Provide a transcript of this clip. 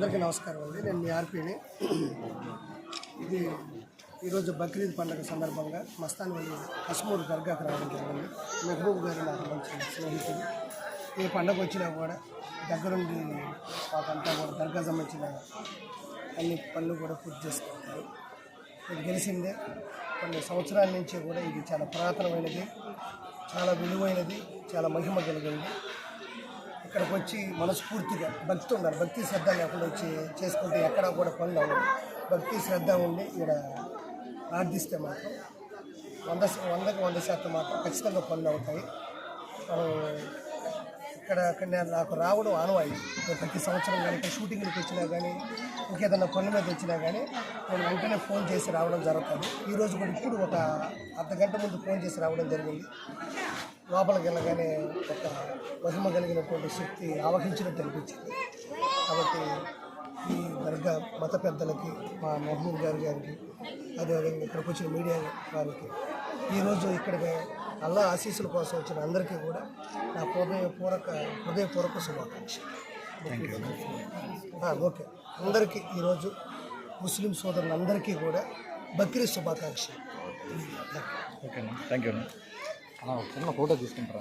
అందరికీ నమస్కారం అండి. నేను మీ ఆర్పీని. ఇది ఈరోజు బక్రీద్ పండుగ సందర్భంగా మస్తాన్వల్లి కశ్మూర్ దర్గాకు రావడం జరిగింది. మెహబూబ్ గారు నాకు మంచి స్నేహితుడు. ఏ పండుగ వచ్చినా కూడా దగ్గరుండి మాకంతా కూడా దర్గా సంబంధించిన అన్ని పనులు కూడా పూర్తి చేసుకుంటారు. ఇది గెలిచిందే కొన్ని సంవత్సరాల నుంచి కూడా ఇది చాలా పురాతనమైనది, చాలా విలువైనది, చాలా మహిమ కలిగింది. ఇక్కడికి వచ్చి మనస్ఫూర్తిగా భక్తి ఉండాలి. భక్తి శ్రద్ధ లేకుండా వచ్చి చేసుకుంటే ఎక్కడా కూడా పనులు అవ్వదు. భక్తి శ్రద్ధ ఉండి ఇక్కడ ప్రార్థిస్తే మాత్రం 100% మాత్రం ఖచ్చితంగా పనులు అవుతాయి. ఇక్కడ నాకు రావడం ఆనవాయి. ప్రతి సంవత్సరం కానీ ఇక్కడ షూటింగ్కి వచ్చినా కానీ ఇంకేదన్నా పనుల మీద వచ్చినా కానీ నేను వెంటనే ఫోన్ చేసి రావడం జరుగుతుంది. ఈరోజు కూడా ఇప్పుడు ఒక అర్ధగంట ముందు ఫోన్ చేసి రావడం జరిగింది. లోపలికి వెళ్ళగానే ఒక మహిమ కలిగినటువంటి శక్తి ఆవహించినట్టు అనిపించింది. కాబట్టి ఈ దర్గా మత పెద్దలకి, మా మహబూబ్ గారికి, అదేవిధంగా ఇక్కడికి వచ్చిన మీడియా వారికి, ఈరోజు ఇక్కడికి అల్లా ఆశీస్సుల కోసం వచ్చిన అందరికీ కూడా నా హృదయపూర్వక శుభాకాంక్షలు. ఓకే, అందరికీ ఈరోజు ముస్లిం సోదరులందరికీ కూడా బక్రీద్ శుభాకాంక్షలు. Okay, thank you. చిన్న ఫోటో తీసుకుంటారా?